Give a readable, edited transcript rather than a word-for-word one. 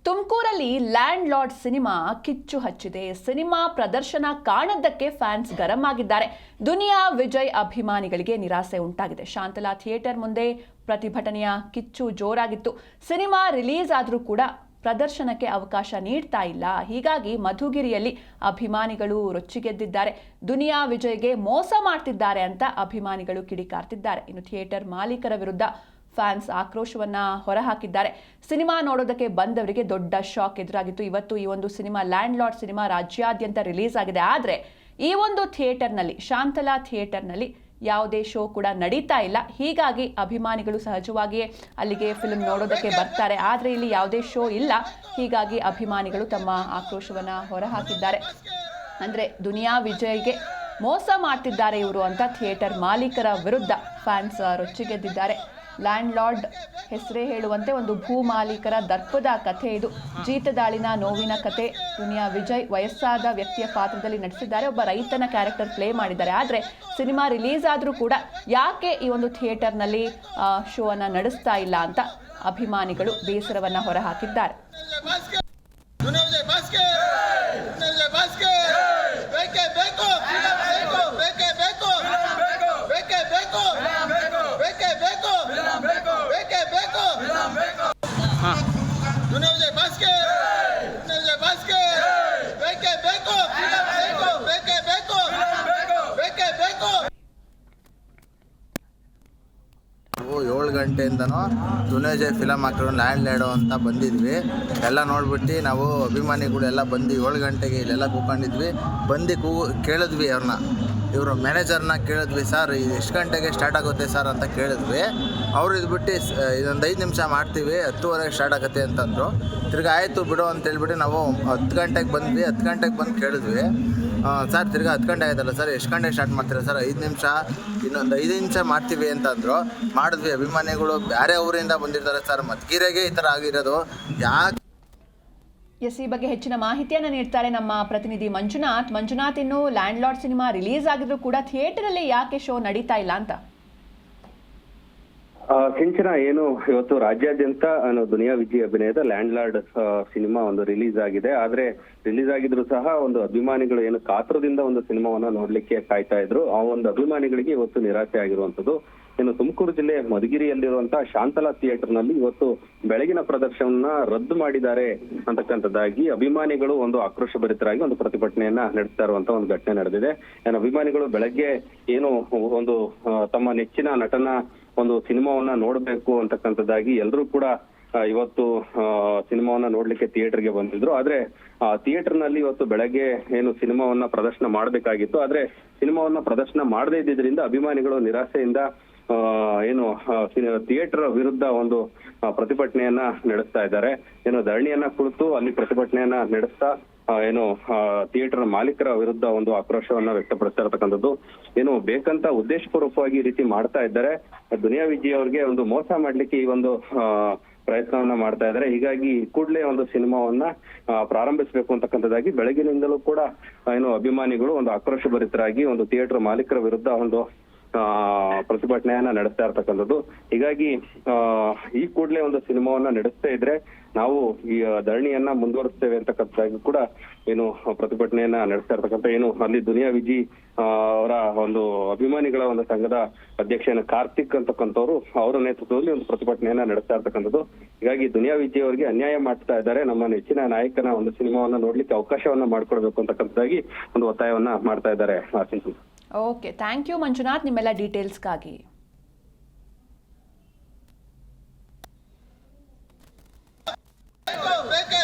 ತುಮಕೂರಲ್ಲಿ land lord cinema ಕಿಚ್ಚು ಹಚ್ಚಿದೆ. ಸಿನಿಮಾ ಪ್ರದರ್ಶನ ಕಾಣದ್ದಕ್ಕೆ ಫ್ಯಾನ್ಸ್ ಗರಂ ಆಗಿದ್ದಾರೆ. ದುನಿಯಾ ವಿಜಯ್ ಅಭಿಮಾನಿಗಳಿಗೆ ನಿರಾಸೆ ಉಂಟಾಗಿದೆ. ಶಾಂತಲಾ ಥಿಯೇಟರ್ ಮುಂದೆ ಪ್ರತಿಭಟನೆಯ ಕಿಚ್ಚು ಜೋರಾಗಿತ್ತು. ಸಿನಿಮಾ ರಿಲೀಸ್ ಆದರೂ ಕೂಡ ಪ್ರದರ್ಶನಕ್ಕೆ ಅವಕಾಶ ನೀಡ್ತಾ ಇಲ್ಲ. ಹೀಗಾಗಿ ಮಧುಗಿರಿಯಲ್ಲಿ ಅಭಿಮಾನಿಗಳು ರೊಚ್ಚಿಗೆದ್ದಿದ್ದಾರೆ. ದುನಿಯಾ ವಿಜಯ್ಗೆ ಮೋಸ ಮಾಡ್ತಿದ್ದಾರೆ ಅಂತ ಅಭಿಮಾನಿಗಳು ಕಿಡಿಕಾರ್ತಿದ್ದಾರೆ. ಇನ್ನು ಥಿಯೇಟರ್ ಮಾಲೀಕರ ವಿರುದ್ಧ ಫ್ಯಾನ್ಸ್ ಆಕ್ರೋಶವನ್ನ ಹೊರಹಾಕಿದ್ದಾರೆ. ಸಿನಿಮಾ ನೋಡೋದಕ್ಕೆ ಬಂದವರಿಗೆ ದೊಡ್ಡ ಶಾಕ್ ಎದುರಾಗಿತ್ತು. ಇವತ್ತು ಈ ಒಂದು ಸಿನಿಮಾ ಲ್ಯಾಂಡ್ ಲಾರ್ಡ್ ಸಿನಿಮಾ ರಾಜ್ಯಾದ್ಯಂತ ರಿಲೀಸ್ ಆಗಿದೆ. ಆದರೆ ಈ ಒಂದು ಥಿಯೇಟರ್ನಲ್ಲಿ, ಶಾಂತಲಾ ಥಿಯೇಟರ್ನಲ್ಲಿ ಯಾವುದೇ ಶೋ ಕೂಡ ನಡೀತಾ ಇಲ್ಲ. ಹೀಗಾಗಿ ಅಭಿಮಾನಿಗಳು ಸಹಜವಾಗಿಯೇ ಅಲ್ಲಿಗೆ ಫಿಲ್ಮ್ ನೋಡೋದಕ್ಕೆ ಬರ್ತಾರೆ. ಆದರೆ ಇಲ್ಲಿ ಯಾವುದೇ ಶೋ ಇಲ್ಲ. ಹೀಗಾಗಿ ಅಭಿಮಾನಿಗಳು ತಮ್ಮ ಆಕ್ರೋಶವನ್ನ ಹೊರಹಾಕಿದ್ದಾರೆ. ಅಂದರೆ ದುನಿಯಾ ವಿಜಯ್ಗೆ ಮೋಸ ಮಾಡ್ತಿದ್ದಾರೆ ಇವರು ಅಂತ ಥಿಯೇಟರ್ ಮಾಲೀಕರ ವಿರುದ್ಧ ಫ್ಯಾನ್ಸ್ ರೊಚ್ಚಿಗೆದ್ದಿದ್ದಾರೆ. ಲ್ಯಾಂಡ್ ಲಾರ್ಡ್ ಹೆಸರೇ ಹೇಳುವಂತೆ ಒಂದು ಭೂ ಮಾಲೀಕರ ದರ್ಪದ ಕಥೆ ಇದು. ಜೀತದಾಳಿನ ನೋವಿನ ಕಥೆ. ದುನಿಯಾ ವಿಜಯ್ ವಯಸ್ಸಾದ ವ್ಯಕ್ತಿಯ ಪಾತ್ರದಲ್ಲಿ ನಟಿಸಿದ್ದಾರೆ. ಒಬ್ಬ ರೈತನ ಕ್ಯಾರೆಕ್ಟರ್ ಪ್ಲೇ ಮಾಡಿದ್ದಾರೆ. ಆದರೆ ಸಿನಿಮಾ ರಿಲೀಸ್ ಆದರೂ ಕೂಡ ಯಾಕೆ ಈ ಒಂದು ಥಿಯೇಟರ್ನಲ್ಲಿ ಶೋ ಅನ್ನ ನಡೆಸ್ತಾ ಇಲ್ಲ ಅಂತ ಅಭಿಮಾನಿಗಳು ಬೇಸರವನ್ನ ಹೊರಹಾಕಿದ್ದಾರೆ. ನಾವು 7 ಗಂಟೆಯಿಂದನೂ ದುನಿಯಾ ವಿಜಯ್ ಫಿಲಮ್ ಹಾಕಿರೋ ಲ್ಯಾಂಡ್ ಲಾರ್ಡ್ ಅಂತ ಬಂದಿದ್ವಿ. ಎಲ್ಲ ನೋಡ್ಬಿಟ್ಟು ನಾವು ಅಭಿಮಾನಿಗಳೆಲ್ಲ ಬಂದು 7 ಗಂಟೆಗೆ ಇಲ್ಲೆಲ್ಲ ಕೂತ್ಕೊಂಡಿದ್ವಿ. ಬಂದು ಕೇಳಿದ್ವಿ ಅವ್ರನ್ನ, ಇವರು ಮ್ಯಾನೇಜರ್ನ ಕೇಳಿದ್ವಿ, ಸರ್ ಇದು ಎಷ್ಟು ಗಂಟೆಗೆ ಸ್ಟಾರ್ಟ್ ಆಗುತ್ತೆ ಸರ್ ಅಂತ ಕೇಳಿದ್ವಿ. ಅವರು ಇದ್ಬಿಟ್ಟು ಇದೊಂದು 5 ನಿಮಿಷ ಮಾಡ್ತೀವಿ, 10:30 ಸ್ಟಾರ್ಟ್ ಆಗುತ್ತೆ ಅಂತಂದರು. ತಿರ್ಗಿ ಆಯಿತು ಬಿಡು ಅಂತೇಳ್ಬಿಟ್ಟು ನಾವು 10 ಗಂಟೆಗೆ ಬಂದ್ವಿ. 10 ಗಂಟೆಗೆ ಬಂದು ಕೇಳಿದ್ವಿ, ಸರ್ ತಿರ್ಗಿ 10 ಗಂಟೆ ಆಯ್ತಲ್ಲ ಸರ್, ಎಷ್ಟು ಗಂಟೆಗೆ ಸ್ಟಾರ್ಟ್ ಮಾಡ್ತೀರಾ ಸರ್? 5 ನಿಮಿಷ, ಇನ್ನೊಂದು 5 ನಿಮಿಷ ಮಾಡ್ತೀವಿ ಅಂತಂದರು. ಮಾಡಿದ್ವಿ. ಅಭಿಮಾನಿಗಳು ಬೇರೆ ಊರಿಂದ ಬಂದಿರ್ತಾರೆ ಸರ್, ಮಧುಗಿರಿಗೆ ಈ ಥರ ಆಗಿರೋದು ಯಾಕೆ? ಈ ಬಗ್ಗೆ ಹೆಚ್ಚಿನ ಮಾಹಿತಿಯನ್ನು ನೀಡ್ತಾರೆ ನಮ್ಮ ಪ್ರತಿನಿಧಿ ಮಂಜುನಾಥ್. ಇನ್ನು ಲ್ಯಾಂಡ್ ಲಾರ್ಡ್ ಸಿನಿಮಾ ರಿಲೀಸ್ ಆಗಿದ್ರು ಕೂಡ ಥಿಯೇಟರಲ್ಲಿ ಯಾಕೆ ಶೋ ನಡೀತಾ ಇಲ್ಲ ಅಂತ? ಸಿಂಚನ ಏನು ಇವತ್ತು ರಾಜ್ಯಾದ್ಯಂತ ದುನಿಯಾ ವಿಜಯ್ ಅಭಿನಯದ ಲ್ಯಾಂಡ್ ಲಾರ್ಡ್ ಸಿನಿಮಾ ಒಂದು ರಿಲೀಸ್ ಆಗಿದೆ. ಆದ್ರೆ ರಿಲೀಸ್ ಆಗಿದ್ರು ಸಹ ಒಂದು ಅಭಿಮಾನಿಗಳು ಏನು ಕಾತುರದಿಂದ ಒಂದು ಸಿನಿಮಾವನ್ನ ನೋಡ್ಲಿಕ್ಕೆ ಕಾಯ್ತಾ ಇದ್ರು. ಆ ಒಂದು ಅಭಿಮಾನಿಗಳಿಗೆ ಇವತ್ತು ನಿರಾಸೆ ಆಗಿರುವಂತದ್ದು. ಇನ್ನು ತುಮಕೂರು ಜಿಲ್ಲೆ ಮಧುಗಿರಿಯಲ್ಲಿರುವಂತಹ ಶಾಂತಲಾ ಥಿಯೇಟರ್ ನಲ್ಲಿ ಇವತ್ತು ಬೆಳಗಿನ ಪ್ರದರ್ಶನವನ್ನ ರದ್ದು ಮಾಡಿದ್ದಾರೆ ಅಂತಕ್ಕಂಥದ್ದಾಗಿ ಅಭಿಮಾನಿಗಳು ಒಂದು ಆಕ್ರೋಶಭರಿತರಾಗಿ ಒಂದು ಪ್ರತಿಭಟನೆಯನ್ನ ನಡೆಸ್ತಾ ಇರುವಂತ ಒಂದು ಘಟನೆ ನಡೆದಿದೆ. ಏನು ಅಭಿಮಾನಿಗಳು ಬೆಳಗ್ಗೆ ಏನು ಒಂದು ತಮ್ಮ ನೆಚ್ಚಿನ ನಟನ ಒಂದು ಸಿನಿಮಾವನ್ನ ನೋಡ್ಬೇಕು ಅಂತಕ್ಕಂಥದ್ದಾಗಿ ಎಲ್ಲರೂ ಕೂಡ ಇವತ್ತು ಸಿನಿಮಾವನ್ನ ನೋಡ್ಲಿಕ್ಕೆ ಥಿಯೇಟರ್ಗೆ ಬಂದಿದ್ರು. ಆದ್ರೆ ಥಿಯೇಟರ್ ನಲ್ಲಿ ಇವತ್ತು ಬೆಳಗ್ಗೆ ಏನು ಸಿನಿಮಾವನ್ನ ಪ್ರದರ್ಶನ ಮಾಡ್ಬೇಕಾಗಿತ್ತು. ಆದ್ರೆ ಸಿನಿಮಾವನ್ನ ಪ್ರದರ್ಶನ ಮಾಡದೇ ಇದ್ದಿದ್ರಿಂದ ಅಭಿಮಾನಿಗಳು ನಿರಾಸೆಯಿಂದ ಏನು ಥಿಯೇಟರ್ ವಿರುದ್ಧ ಒಂದು ಪ್ರತಿಭಟನೆಯನ್ನ ನಡೆಸ್ತಾ ಇದ್ದಾರೆ. ಏನು ಧರಣಿಯನ್ನ ಕುಳಿತು ಅಲ್ಲಿ ಪ್ರತಿಭಟನೆಯನ್ನ ನಡೆಸ್ತಾ ಏನು ಥಿಯೇಟರ್ ಮಾಲೀಕರ ವಿರುದ್ಧ ಒಂದು ಆಕ್ರೋಶವನ್ನ ವ್ಯಕ್ತಪಡಿಸ್ತಾ ಇರತಕ್ಕಂಥದ್ದು. ಏನು ಬೇಕಂತ ಉದ್ದೇಶಪೂರ್ವಕವಾಗಿ ಈ ರೀತಿ ಮಾಡ್ತಾ ಇದ್ದಾರೆ. ದುನಿಯಾ ವಿಜಯ್ ಅವ್ರಿಗೆ ಒಂದು ಮೋಸ ಮಾಡ್ಲಿಕ್ಕೆ ಈ ಒಂದು ಪ್ರಯತ್ನವನ್ನ ಮಾಡ್ತಾ ಇದ್ದಾರೆ. ಹೀಗಾಗಿ ಕೂಡಲೇ ಒಂದು ಸಿನಿಮಾವನ್ನ ಪ್ರಾರಂಭಿಸಬೇಕು ಅಂತಕ್ಕಂಥದ್ದಾಗಿ ಬೆಳಗಿನಿಂದಲೂ ಕೂಡ ಏನು ಅಭಿಮಾನಿಗಳು ಒಂದು ಆಕ್ರೋಶಭರಿತರಾಗಿ ಒಂದು ಥಿಯೇಟರ್ ಮಾಲೀಕರ ವಿರುದ್ಧ ಒಂದು ಪ್ರತಿಭಟನೆಯನ್ನ ನಡೆಸ್ತಾ ಇರ್ತಕ್ಕಂಥದ್ದು. ಹೀಗಾಗಿ ಈ ಕೂಡಲೇ ಒಂದು ಸಿನಿಮಾವನ್ನ ನಡೆಸ್ತಾ ಇದ್ರೆ ನಾವು ಈ ಧರಣಿಯನ್ನ ಮುಂದುವರಿಸ್ತೇವೆ ಅಂತಕ್ಕಂಥದ್ದಾಗಿ ಕೂಡ ಏನು ಪ್ರತಿಭಟನೆಯನ್ನ ನಡೆಸ್ತಾ ಇರ್ತಕ್ಕಂಥ ಏನು ಅಲ್ಲಿ ದುನಿಯಾ ವಿಜಯ್ ಅವರ ಒಂದು ಅಭಿಮಾನಿಗಳ ಒಂದು ಸಂಘದ ಅಧ್ಯಕ್ಷನ ಕಾರ್ತಿಕ್ ಅಂತಕ್ಕಂಥವ್ರು ಅವರ ನೇತೃತ್ವದಲ್ಲಿ ಒಂದು ಪ್ರತಿಭಟನೆಯನ್ನ ನಡೆಸ್ತಾ ಇರ್ತಕ್ಕಂಥದ್ದು. ಹೀಗಾಗಿ ದುನಿಯಾ ವಿಜಯ್ ಅವರಿಗೆ ಅನ್ಯಾಯ ಮಾಡ್ತಾ ಇದ್ದಾರೆ. ನಮ್ಮ ನೆಚ್ಚಿನ ನಾಯಕನ ಒಂದು ಸಿನಿಮಾವನ್ನ ನೋಡ್ಲಿಕ್ಕೆ ಅವಕಾಶವನ್ನ ಮಾಡ್ಕೊಡ್ಬೇಕು ಅಂತಕ್ಕಂಥದ್ದಾಗಿ ಒಂದು ಒತ್ತಾಯವನ್ನ ಮಾಡ್ತಾ ಇದ್ದಾರೆ. ಓಕೆ, ಥ್ಯಾಂಕ್ ಯು ಮಂಜುನಾಥ್ ನಿಮ್ಮೆಲ್ಲ ಡೀಟೇಲ್ಸ್ಗಾಗಿ. ಬೇಕು